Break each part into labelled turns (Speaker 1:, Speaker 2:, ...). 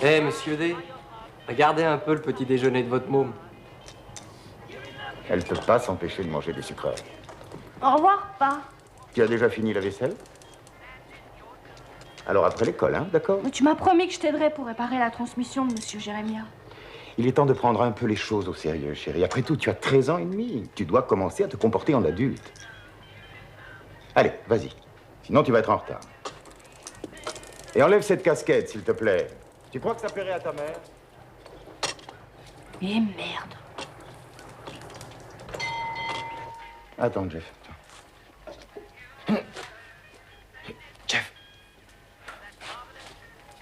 Speaker 1: Eh, monsieur D, regardez un peu le petit déjeuner de votre môme.
Speaker 2: Elle ne peut pas s'empêcher de manger des sucreries.
Speaker 3: Au revoir, papa.
Speaker 2: Tu as déjà fini la vaisselle? Alors après l'école, hein, d'accord?
Speaker 3: Mais tu m'as promis que je t'aiderais pour réparer la transmission de monsieur Jérémia.
Speaker 2: Il est temps de prendre un peu les choses au sérieux, chérie. Après tout, tu as 13 ans et demi. Tu dois commencer à te comporter en adulte. Allez, vas-y. Sinon, tu vas être en retard. Et enlève cette casquette, s'il te plaît. Tu crois que ça plairait à ta mère?
Speaker 3: Eh merde.
Speaker 2: Attends, Jeff. Jeff.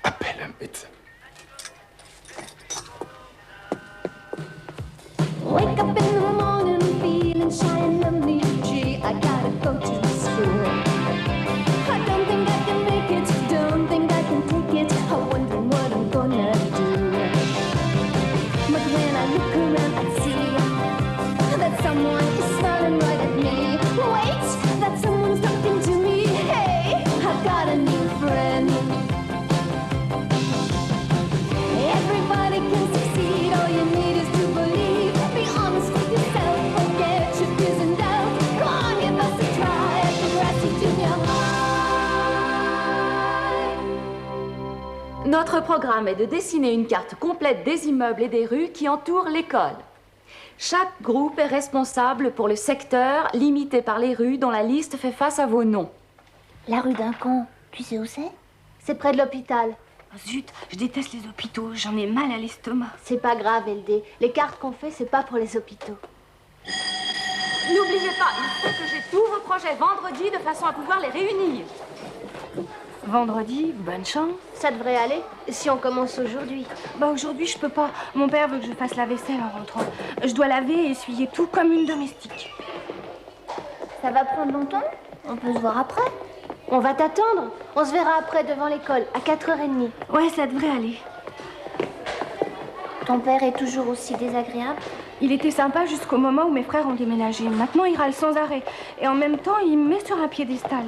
Speaker 2: Appelle un médecin.
Speaker 4: Wake up in the morning feeling shy and lonely. Gee, I gotta go to school. I don't think I can make it, don't think I can take it. I'm wondering what I'm gonna do. But when I look around, I see that someone is smiling right at me. Wait, that someone's talking to me. Hey, I've got a new friend. Everybody can succeed, all you need is to believe. Be honest with yourself, forget your fears and doubts. Come on, give us a try at the Grassy Junior High.
Speaker 5: Notre programme est de dessiner une carte complète des immeubles et des rues qui entourent l'école. Chaque groupe est responsable pour le secteur limité par les rues dont la liste fait face à vos noms.
Speaker 4: La rue d'un con, tu sais où c'est? C'est près de l'hôpital.
Speaker 3: Oh, zut, je déteste les hôpitaux, j'en ai mal à l'estomac.
Speaker 4: C'est pas grave, LD. Les cartes qu'on fait, c'est pas pour les hôpitaux.
Speaker 5: N'oubliez pas, il faut que j'ai tous vos projets vendredi de façon à pouvoir les réunir.
Speaker 3: Vendredi, bonne chance.
Speaker 4: Ça devrait aller, si on commence aujourd'hui.
Speaker 3: Bah aujourd'hui, je peux pas. Mon père veut que je fasse la vaisselle en rentrant. Je dois laver et essuyer tout comme une domestique.
Speaker 4: Ça va prendre longtemps? On peut se voir après. On va t'attendre. On se verra après devant l'école, à 4h30.
Speaker 3: Ouais, ça devrait aller.
Speaker 4: Ton père est toujours aussi désagréable?
Speaker 3: Il était sympa jusqu'au moment où mes frères ont déménagé. Maintenant, il râle sans arrêt. Et en même temps, il me met sur un piédestal.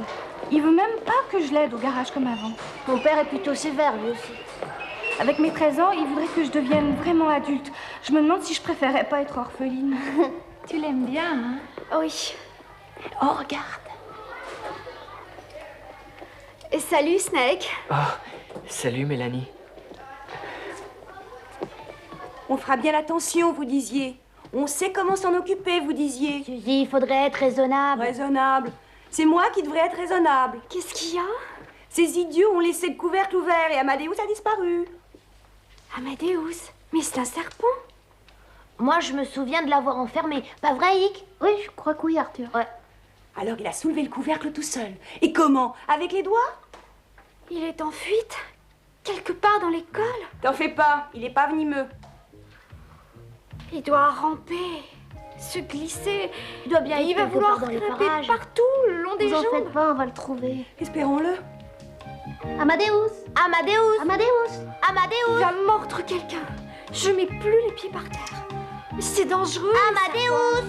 Speaker 3: Il veut même pas que je l'aide au garage comme avant.
Speaker 4: Mon père est plutôt sévère, lui aussi.
Speaker 3: Avec mes 13 ans, il voudrait que je devienne vraiment adulte. Je me demande si je préférais pas être orpheline.
Speaker 5: Tu l'aimes bien, hein?
Speaker 4: Oui.
Speaker 3: Oh, regarde.
Speaker 4: Salut, Snake.
Speaker 6: Oh, salut Mélanie.
Speaker 7: On fera bien attention, vous disiez. On sait comment s'en occuper, vous disiez.
Speaker 4: Tu dis, il faudrait être raisonnable.
Speaker 7: Raisonnable. C'est moi qui devrais être raisonnable.
Speaker 4: Qu'est-ce qu'il y a?
Speaker 7: Ces idiots ont laissé le couvercle ouvert et Amadeus a disparu.
Speaker 4: Amadeus? Mais c'est un serpent. Moi, je me souviens de l'avoir enfermé. Pas vrai, Hic? Oui, je crois que oui, Arthur. Ouais.
Speaker 7: Alors il a soulevé le couvercle tout seul. Et comment? Avec les doigts?
Speaker 4: Il est en fuite. Quelque part dans l'école.
Speaker 7: T'en fais pas, il est pas venimeux.
Speaker 4: Il doit ramper, se glisser. Il doit bien
Speaker 3: Il
Speaker 4: être
Speaker 3: va
Speaker 4: quelque
Speaker 3: vouloir
Speaker 4: part dans les
Speaker 3: grimper
Speaker 4: parages.
Speaker 3: partout, le long des
Speaker 4: Vous en
Speaker 3: jambes.
Speaker 4: faites pas, on va le trouver.
Speaker 7: Espérons-le.
Speaker 4: Amadeus! Amadeus! Amadeus!
Speaker 3: Il
Speaker 4: Amadeus!
Speaker 3: va mordre quelqu'un. Je mets plus les pieds par terre. C'est dangereux.
Speaker 4: Amadeus!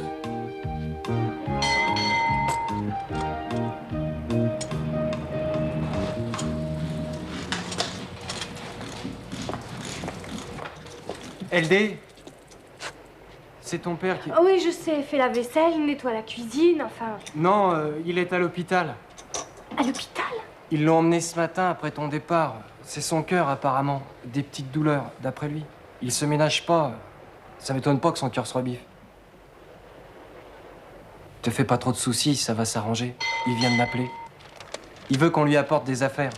Speaker 1: LD, c'est ton père qui...
Speaker 3: Oh oui, je sais, fait la vaisselle, nettoie la cuisine, enfin...
Speaker 1: Non, il est à l'hôpital.
Speaker 3: À l'hôpital?
Speaker 1: Ils l'ont emmené ce matin après ton départ. C'est son cœur, apparemment. Des petites douleurs, d'après lui. Il se ménage pas. Ça m'étonne pas que son cœur soit bif. Te fais pas trop de soucis, ça va s'arranger. Il vient de m'appeler. Il veut qu'on lui apporte des affaires.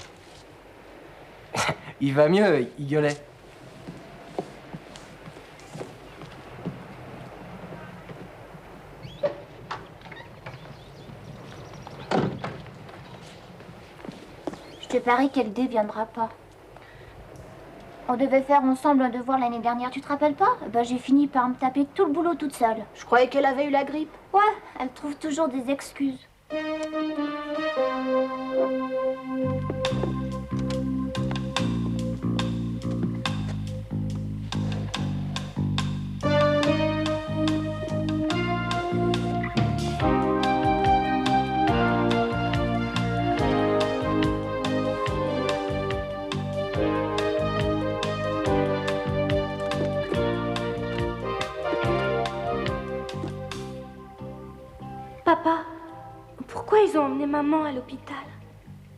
Speaker 1: Il va mieux, il gueulait.
Speaker 4: Je te parie qu'elle ne viendra pas. On devait faire ensemble un devoir l'année dernière, tu te rappelles pas? Ben, j'ai fini par me taper tout le boulot toute seule. Je croyais qu'elle avait eu la grippe. Ouais, elle trouve toujours des excuses.
Speaker 3: emmener maman à l'hôpital.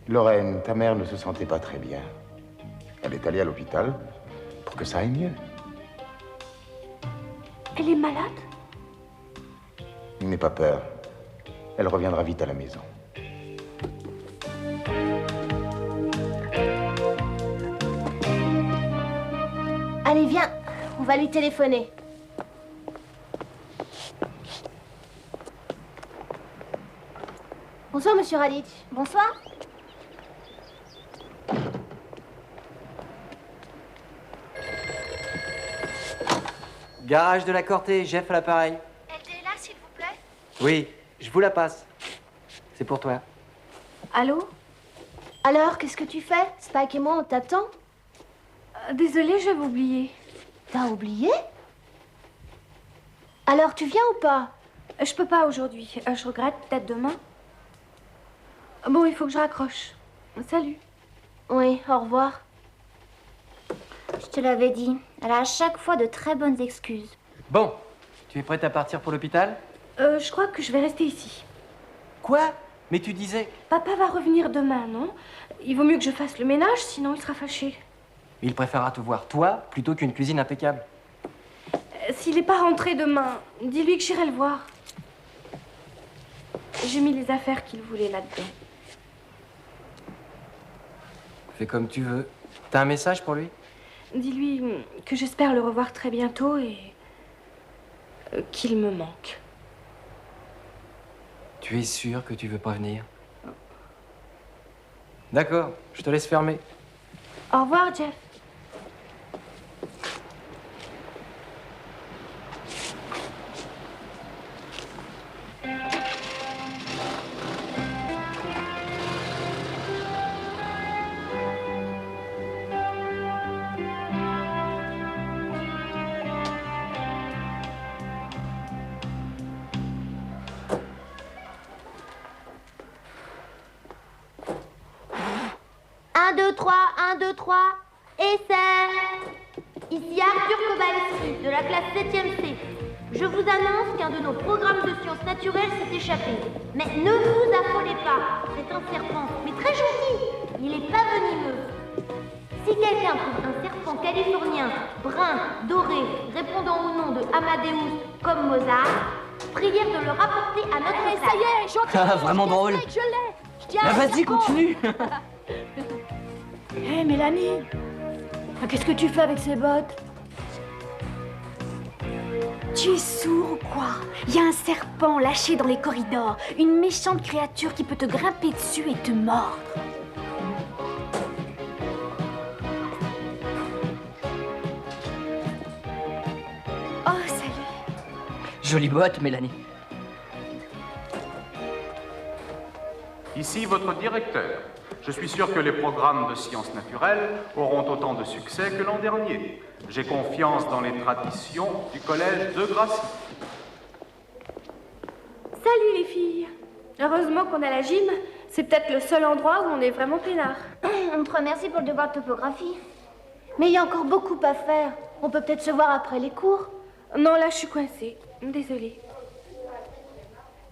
Speaker 2: Lorraine, ta mère ne se sentait pas très bien. Elle est allée à l'hôpital pour que ça aille mieux.
Speaker 3: Elle est malade?
Speaker 2: N'aie pas peur. Elle reviendra vite à la maison.
Speaker 4: Allez, viens, on va lui téléphoner. Bonsoir, monsieur Radic. Bonsoir.
Speaker 1: Garage de la Corté, Jeff à l'appareil.
Speaker 3: Elle est là, s'il vous plaît?
Speaker 1: Oui, je vous la passe. C'est pour toi.
Speaker 3: Allô?
Speaker 4: Alors, qu'est-ce que tu fais? Spike et moi, on t'attend.
Speaker 3: Désolée, je vais oublier.
Speaker 4: T'as oublié? Alors, tu viens ou pas?
Speaker 3: Je peux pas aujourd'hui. Je regrette, peut-être demain. Bon, il faut que je raccroche. Salut.
Speaker 4: Oui, au revoir.
Speaker 8: Je te l'avais dit, elle a à chaque fois de très bonnes excuses.
Speaker 1: Bon, tu es prête à partir pour l'hôpital?
Speaker 3: Je crois que je vais rester ici.
Speaker 1: Quoi? Mais tu disais...
Speaker 3: Papa va revenir demain, non? Il vaut mieux que je fasse le ménage, sinon il sera fâché.
Speaker 1: Il préférera te voir, toi, plutôt qu'une cuisine impeccable.
Speaker 3: S'il n'est pas rentré demain, dis-lui que j'irai le voir. J'ai mis les affaires qu'il voulait là-dedans.
Speaker 1: Fais comme tu veux. T'as un message pour lui?
Speaker 3: Dis-lui que j'espère le revoir très bientôt et qu'il me manque.
Speaker 1: Tu es sûr que tu veux pas venir? D'accord, je te laisse fermer.
Speaker 3: Au revoir, Jeff.
Speaker 4: Un, deux, trois, 1, 2, 3, essai. Ici Arthur Kowalski, de la classe 7e C. Je vous annonce qu'un de nos programmes de sciences naturelles s'est échappé. Mais ne vous affolez pas, c'est un serpent, mais très gentil. Il est pas venimeux. Si quelqu'un trouve un serpent californien, brun, doré, répondant au nom de Amadeus comme Mozart, prière de le rapporter à notre classe.
Speaker 7: Ça y est, gentil.
Speaker 6: Ah, vraiment drôle.
Speaker 7: Je l'ai. Je tiens.
Speaker 6: Bah, vas-y, continue.
Speaker 7: Hé, Mélanie. Qu'est-ce que tu fais avec ces bottes? Tu es sourd ou quoi? Il y a un serpent lâché dans les corridors. Une méchante créature qui peut te grimper dessus et te mordre. Oh, salut.
Speaker 6: Jolie boîte, Mélanie.
Speaker 9: Ici votre directeur. Je suis sûr que les programmes de sciences naturelles auront autant de succès que l'an dernier. J'ai confiance dans les traditions du collège de Gracie.
Speaker 3: Salut les filles. Heureusement qu'on a la gym. C'est peut-être le seul endroit où on est vraiment peinard.
Speaker 4: On te remercie pour le devoir de topographie. Mais il y a encore beaucoup à faire. On peut peut-être se voir après les cours.
Speaker 3: Non, là, je suis coincée. Désolée.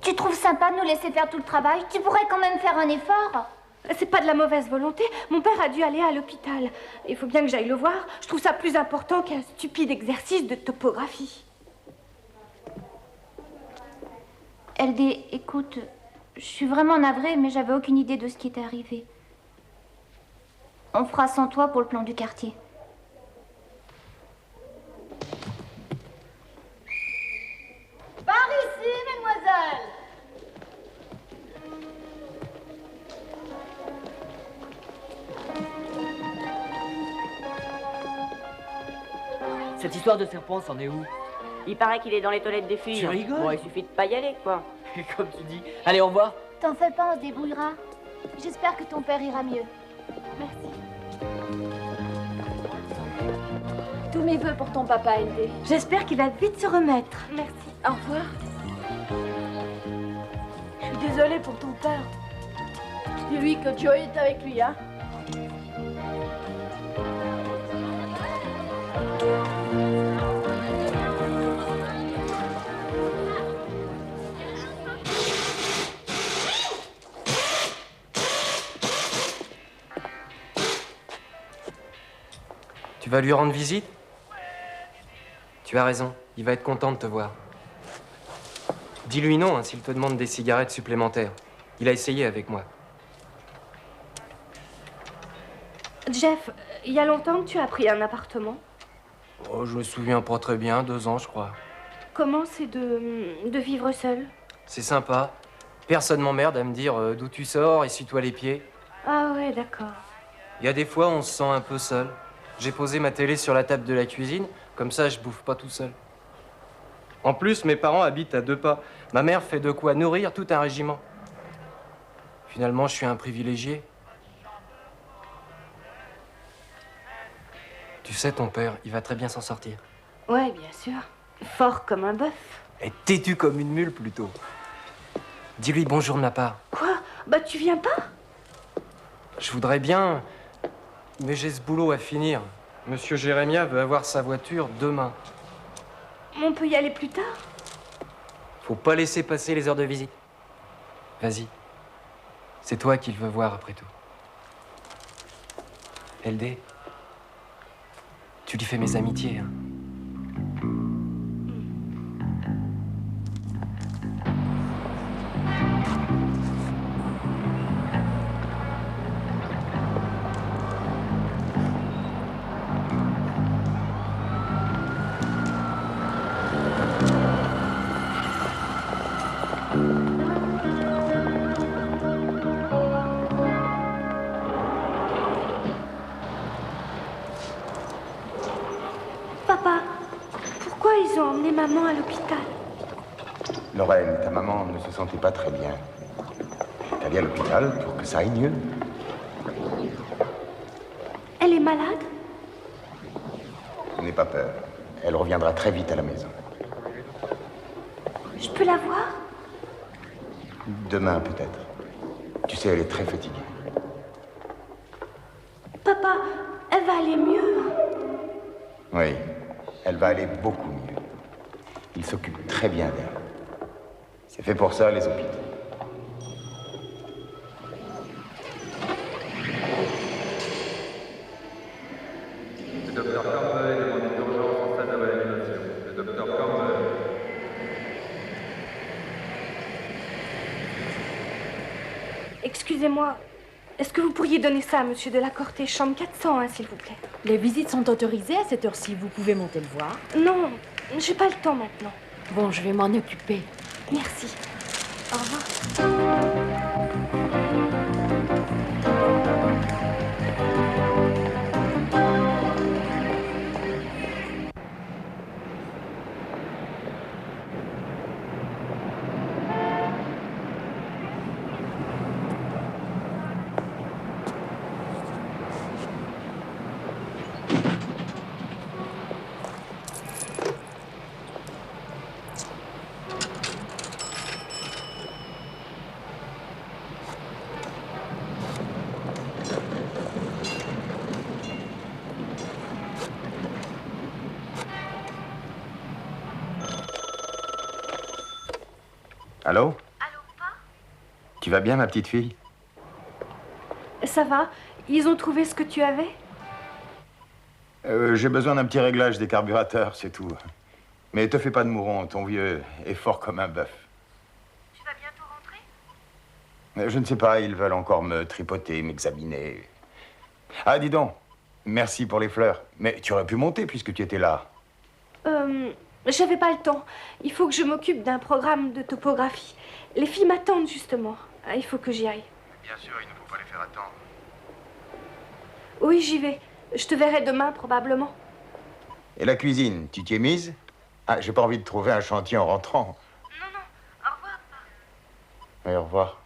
Speaker 8: Tu trouves sympa de nous laisser faire tout le travail? Tu pourrais quand même faire un effort.
Speaker 3: C'est pas de la mauvaise volonté. Mon père a dû aller à l'hôpital. Il faut bien que j'aille le voir. Je trouve ça plus important qu'un stupide exercice de topographie.
Speaker 8: LD, écoute, je suis vraiment navrée, mais j'avais aucune idée de ce qui était arrivé. On fera sans toi pour le plan du quartier.
Speaker 4: Par ici, mesdemoiselles.
Speaker 6: Cette histoire de serpent, c'en est où?
Speaker 10: Il paraît qu'il est dans les toilettes des filles.
Speaker 6: Tu rigoles?
Speaker 10: Bon, il suffit de pas y aller, quoi.
Speaker 6: Comme tu dis. Allez, au revoir.
Speaker 4: T'en fais pas, on se débrouillera. J'espère que ton père ira mieux.
Speaker 3: Merci.
Speaker 7: Tous mes vœux pour ton papa, LD.
Speaker 3: J'espère qu'il va vite se remettre. Merci.
Speaker 7: Au revoir. Je suis désolée pour ton père. Dis-lui que Joey est avec lui, hein.
Speaker 1: Tu vas lui rendre visite? Tu as raison, il va être content de te voir. Dis-lui non, hein, s'il te demande des cigarettes supplémentaires. Il a essayé avec moi.
Speaker 3: Jeff, il y a longtemps que tu as pris un appartement.
Speaker 1: Oh, je me souviens pas très bien, 2 ans, je crois.
Speaker 3: Comment c'est de vivre seul?
Speaker 1: C'est sympa. Personne m'emmerde à me dire d'où tu sors, essuie-toi les pieds.
Speaker 3: Ah ouais, d'accord.
Speaker 1: Il y a des fois, on se sent un peu seul. J'ai posé ma télé sur la table de la cuisine, comme ça je bouffe pas tout seul. En plus, mes parents habitent à 2 pas. Ma mère fait de quoi nourrir tout un régiment. Finalement, je suis un privilégié. Tu sais, ton père, il va très bien s'en sortir.
Speaker 3: Ouais, bien sûr. Fort comme un bœuf.
Speaker 1: Et têtu comme une mule, plutôt. Dis-lui bonjour de ma part.
Speaker 3: Quoi? Bah, tu viens pas?
Speaker 1: Je voudrais bien, mais j'ai ce boulot à finir. Monsieur Jérémia veut avoir sa voiture demain.
Speaker 3: On peut y aller plus tard?
Speaker 1: Faut pas laisser passer les heures de visite. Vas-y. C'est toi qu'il veut voir, après tout. LD, tu lui fais mes amitiés, hein.
Speaker 3: Papa, pourquoi ils ont emmené maman à l'hôpital?
Speaker 2: Lorraine, ta maman ne se sentait pas très bien. T'es allée à l'hôpital pour que ça aille mieux.
Speaker 3: Elle est malade?
Speaker 2: N'aie pas peur. Elle reviendra très vite à la maison.
Speaker 3: Je peux la voir?
Speaker 2: Demain, peut-être. Tu sais, elle est très fatiguée.
Speaker 3: Papa, elle va aller mieux.
Speaker 2: Oui, elle va aller beaucoup mieux. Il s'occupe très bien d'elle. C'est fait pour ça, les hôpitaux.
Speaker 11: Le docteur Cornwell demande une urgence en salle de réanimation. Le docteur Cornwell.
Speaker 3: Excusez-moi, est-ce que vous pourriez donner ça à monsieur de la Corté, chambre 400, hein, s'il vous plaît?
Speaker 12: Les visites sont autorisées à cette heure-ci. Vous pouvez monter le voir.
Speaker 3: Non, j'ai pas le temps maintenant.
Speaker 12: Bon, je vais m'en occuper.
Speaker 3: Merci. Au revoir.
Speaker 2: Allô?
Speaker 3: Allô, papa?
Speaker 2: Tu vas bien, ma petite fille?
Speaker 3: Ça va? Ils ont trouvé ce que tu avais?
Speaker 2: J'ai besoin d'un petit réglage des carburateurs, c'est tout. Mais te fais pas de mouron, ton vieux est fort comme un bœuf.
Speaker 3: Tu vas bientôt rentrer?
Speaker 2: Je ne sais pas, ils veulent encore me tripoter, m'examiner. Ah, dis donc, merci pour les fleurs. Mais tu aurais pu monter puisque tu étais là.
Speaker 3: J'avais pas le temps. Il faut que je m'occupe d'un programme de topographie. Les filles m'attendent justement. Ah, il faut que j'y aille.
Speaker 2: Bien sûr, il ne faut pas les faire attendre.
Speaker 3: Oui, j'y vais. Je te verrai demain probablement.
Speaker 2: Et la cuisine, tu t'y es mise? Ah, j'ai pas envie de trouver un chantier en rentrant.
Speaker 3: Non, non. Au revoir, papa.
Speaker 2: Oui, au revoir.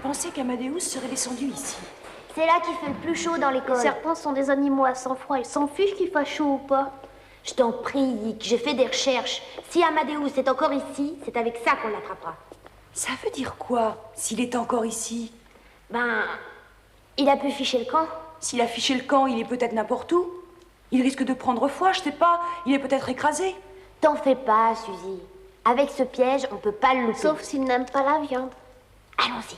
Speaker 12: pensé qu'Amadeus serait descendu ici.
Speaker 7: C'est là qu'il fait le plus chaud dans l'école. Les serpents sont des animaux à sang froid. Ils s'en fichent qu'il fasse chaud ou pas. Je t'en prie, Yick, j'ai fait des recherches. Si Amadeus est encore ici, c'est avec ça qu'on l'attrapera.
Speaker 12: Ça veut dire quoi, s'il est encore ici?
Speaker 7: Ben, il a pu ficher le camp.
Speaker 12: S'il a fiché le camp, il est peut-être n'importe où. Il risque de prendre froid, je sais pas. Il est peut-être écrasé.
Speaker 7: T'en fais pas, Suzy. Avec ce piège, on peut pas le louper. Sauf s'il n'aime pas la viande. Allons-y.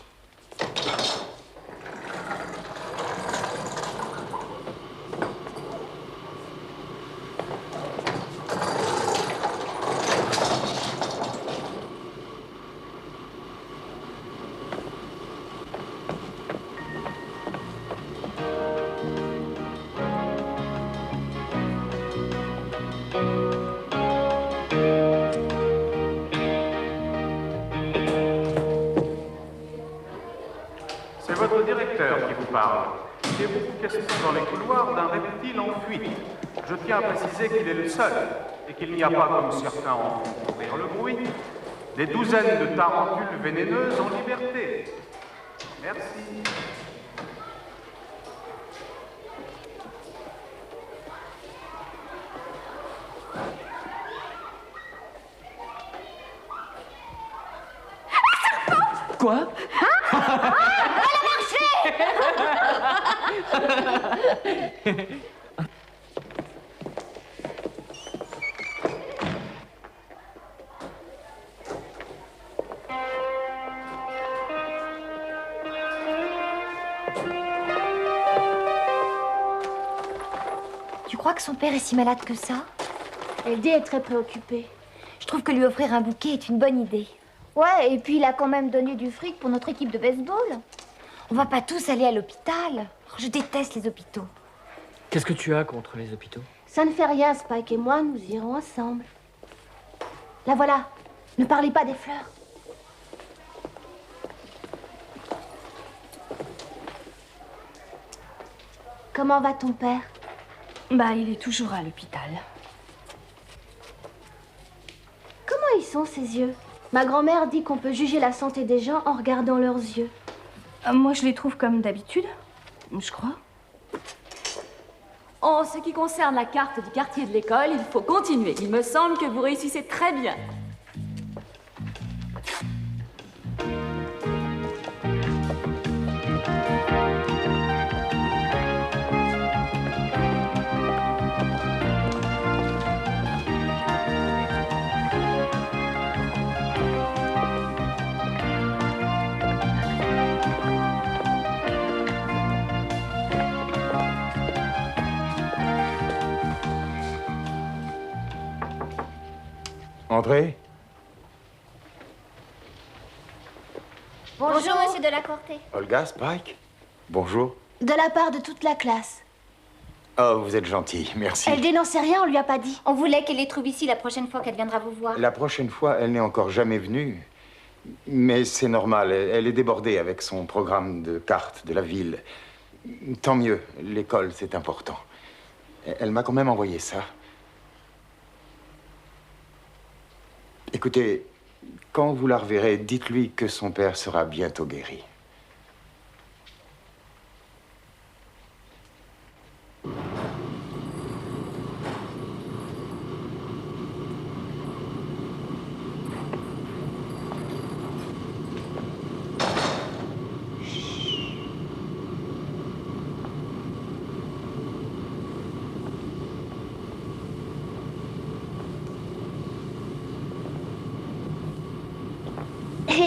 Speaker 9: C'est votre directeur qui vous parle. Il est beaucoup question dans les couloirs d'un reptile en fuite. Je tiens à préciser qu'il est le seul et qu'il n'y a pas, comme certains en font courir le bruit, des douzaines de tarentules vénéneuses en liberté. Merci.
Speaker 6: Quoi?
Speaker 7: Elle a marché!
Speaker 8: Tu crois que son père est si malade que ça?
Speaker 7: LD est très préoccupée.
Speaker 8: Je trouve que lui offrir un bouquet est une bonne idée.
Speaker 7: Ouais, et puis il a quand même donné du fric pour notre équipe de baseball.
Speaker 8: On va pas tous aller à l'hôpital. Je déteste les hôpitaux.
Speaker 6: Qu'est-ce que tu as contre les hôpitaux?
Speaker 7: Ça ne fait rien, Spike et moi, nous irons ensemble. La voilà. Ne parlez pas des fleurs. Comment va ton père?
Speaker 3: Bah, il est toujours à l'hôpital.
Speaker 7: Comment ils sont, ses yeux? Ma grand-mère dit qu'on peut juger la santé des gens en regardant leurs yeux.
Speaker 3: Moi, je les trouve comme d'habitude, je crois.
Speaker 5: En ce qui concerne la carte du quartier de l'école, il faut continuer. Il me semble que vous réussissez très bien.
Speaker 2: André?
Speaker 7: Bonjour, monsieur Delacorte.
Speaker 2: Olga, Spike? Bonjour.
Speaker 7: De la part de toute la classe.
Speaker 2: Oh, vous êtes gentil, merci.
Speaker 7: Elle dénonçait rien, on lui a pas dit.
Speaker 8: On voulait qu'elle les trouve ici la prochaine fois qu'elle viendra vous voir.
Speaker 2: La prochaine fois, elle n'est encore jamais venue. Mais c'est normal, elle est débordée avec son programme de cartes de la ville. Tant mieux, l'école, c'est important. Elle m'a quand même envoyé ça. Écoutez, quand vous la reverrez, dites-lui que son père sera bientôt guéri.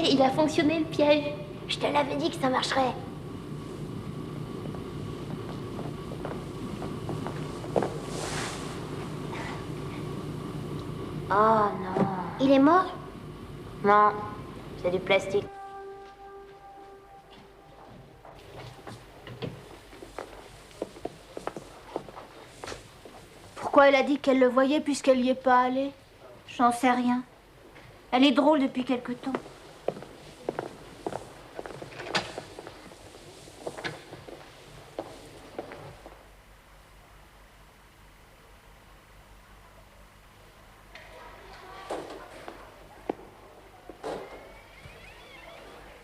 Speaker 7: Il a fonctionné le piège. Je te l'avais dit que ça marcherait. Oh non. Il est mort? Non, c'est du plastique. Pourquoi elle a dit qu'elle le voyait puisqu'elle n'y est pas allée?
Speaker 8: J'en sais rien. Elle est drôle depuis quelque temps.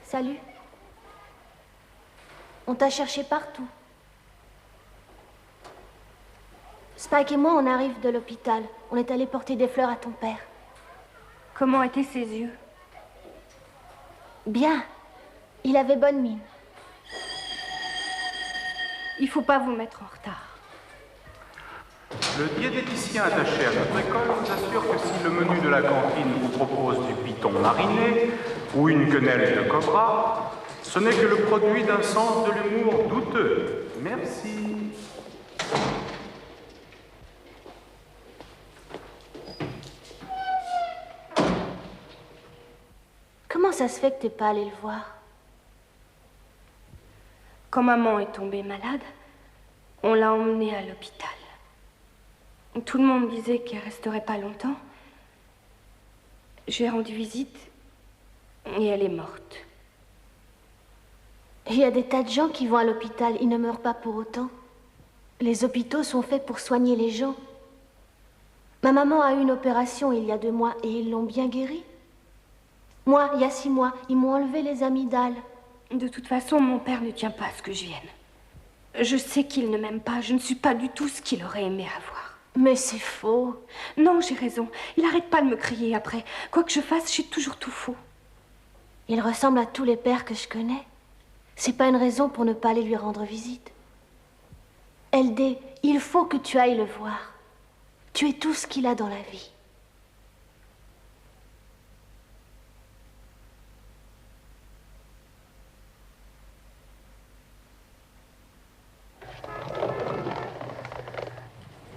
Speaker 7: Salut. On t'a cherché partout. Spike et moi, on arrive de l'hôpital. On est allé porter des fleurs à ton père.
Speaker 3: Comment étaient ses yeux?
Speaker 7: Bien. Il avait bonne mine.
Speaker 3: Il faut pas vous mettre en retard.
Speaker 9: Le diététicien attaché à notre école vous assure que si le menu de la cantine vous propose du python mariné ou une quenelle de cobra, ce n'est que le produit d'un sens de l'humour douteux. Merci.
Speaker 7: Comment ça se fait que t'es pas allé le voir?
Speaker 3: Quand maman est tombée malade, on l'a emmenée à l'hôpital. Tout le monde disait qu'elle resterait pas longtemps. J'ai rendu visite et elle est morte.
Speaker 7: Il y a des tas de gens qui vont à l'hôpital, ils ne meurent pas pour autant. Les hôpitaux sont faits pour soigner les gens. Ma maman a eu une opération il y a 2 mois et ils l'ont bien guérie. Moi, il y a 6 mois, ils m'ont enlevé les amygdales.
Speaker 3: De toute façon, mon père ne tient pas à ce que je vienne. Je sais qu'il ne m'aime pas, je ne suis pas du tout ce qu'il aurait aimé avoir.
Speaker 7: Mais c'est faux.
Speaker 3: Non, j'ai raison. Il arrête pas de me crier après. Quoi que je fasse, j'ai toujours tout faux.
Speaker 7: Il ressemble à tous les pères que je connais. C'est pas une raison pour ne pas aller lui rendre visite. LD, il faut que tu ailles le voir. Tu es tout ce qu'il a dans la vie.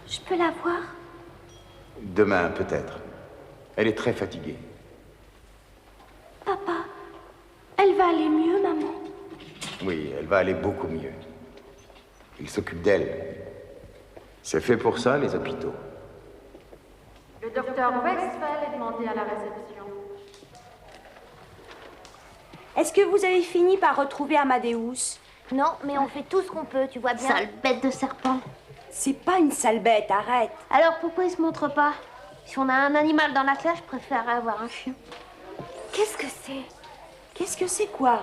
Speaker 3: Je peux la voir?
Speaker 2: Demain, peut-être. Elle est très fatiguée.
Speaker 3: Papa, elle va aller mieux, maman?
Speaker 2: Oui, elle va aller beaucoup mieux. Il s'occupe d'elle. C'est fait pour ça, les hôpitaux.
Speaker 5: Le docteur Westphal est demandé à la réception.
Speaker 12: Est-ce que vous avez fini par retrouver Amadeus?
Speaker 7: Non, mais on fait tout ce qu'on peut, tu vois bien. Sale bête de serpent.
Speaker 12: C'est pas une sale bête, arrête.
Speaker 7: Alors pourquoi il se montre pas? Si on a un animal dans la classe, je préférerais avoir un chien.
Speaker 3: Qu'est-ce que c'est?
Speaker 12: Qu'est-ce que c'est quoi?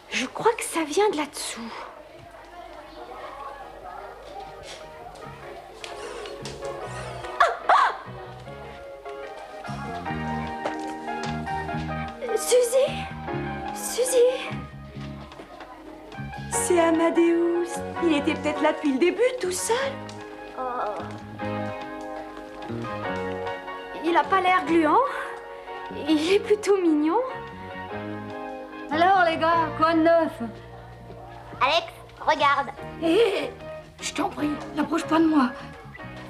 Speaker 3: Je crois que ça vient de là-dessous. Suzy! Suzy!
Speaker 12: C'est Amadeus. Il était peut-être là depuis le début, tout seul.
Speaker 3: Oh. Il a pas l'air gluant. Il est plutôt mignon.
Speaker 13: Alors les gars, quoi de neuf?
Speaker 7: Alex, regarde.
Speaker 13: Hé, je t'en prie, n'approche pas de moi.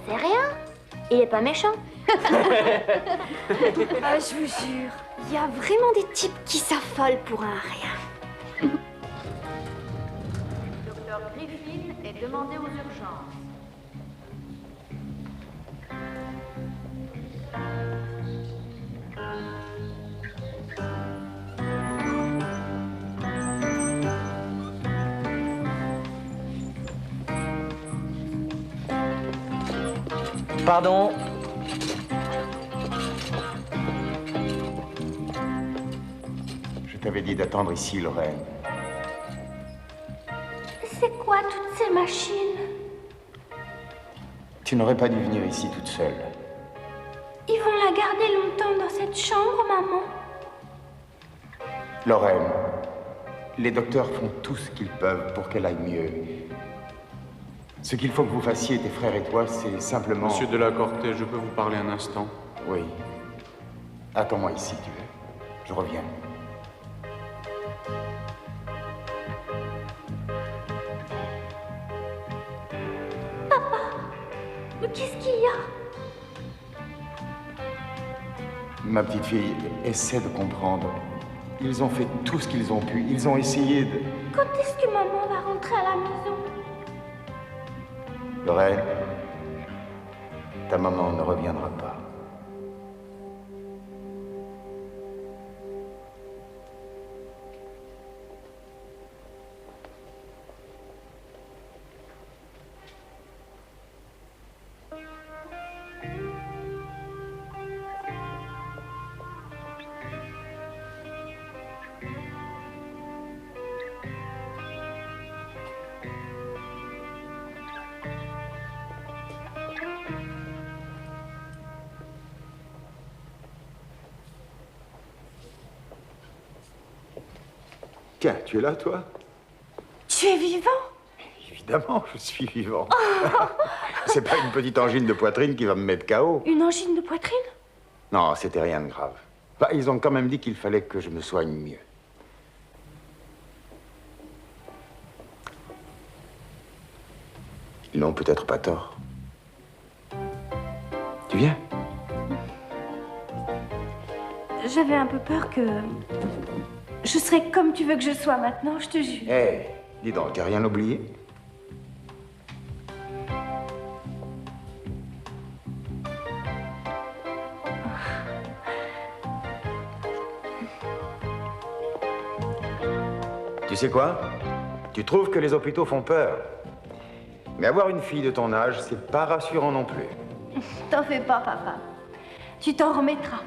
Speaker 7: C'est rien. Il est pas méchant.
Speaker 3: Ah, je vous jure, il y a vraiment des types qui s'affolent pour un rien.
Speaker 5: Docteur Griffin est demandé aux urgences.
Speaker 6: Pardon?
Speaker 2: Je t'avais dit d'attendre ici, Lorraine.
Speaker 3: C'est quoi toutes ces machines?
Speaker 2: Tu n'aurais pas dû venir ici toute seule.
Speaker 3: Ils vont la garder longtemps dans cette chambre, maman?
Speaker 2: Lorraine, les docteurs font tout ce qu'ils peuvent pour qu'elle aille mieux. Ce qu'il faut que vous fassiez, tes frères et toi, c'est simplement...
Speaker 9: Monsieur Delacorte, je peux vous parler un instant?
Speaker 2: Oui. Attends-moi ici, tu veux. Je reviens.
Speaker 3: Mais qu'est-ce qu'il y a?
Speaker 2: Ma petite fille, essaie de comprendre. Ils ont fait tout ce qu'ils ont pu. Ils ont essayé de...
Speaker 3: Quand est-ce que maman va rentrer à la maison?
Speaker 2: Lorraine, ta maman ne reviendra pas. Tiens, tu es là, toi?
Speaker 3: Tu es vivant?
Speaker 2: Évidemment, je suis vivant. C'est pas une petite angine de poitrine qui va me mettre KO.
Speaker 3: Une angine de poitrine?
Speaker 2: Non, c'était rien de grave. Bah, ils ont quand même dit qu'il fallait que je me soigne mieux. Ils n'ont peut-être pas tort. Tu viens?
Speaker 3: J'avais un peu peur que... Je serais comme tu veux que je sois maintenant, je te jure.
Speaker 2: Hé, dis donc, t'as rien oublié? Tu sais quoi? Tu trouves que les hôpitaux font peur. Mais avoir une fille de ton âge, c'est pas rassurant non plus.
Speaker 3: T'en fais pas, papa. Tu t'en remettras.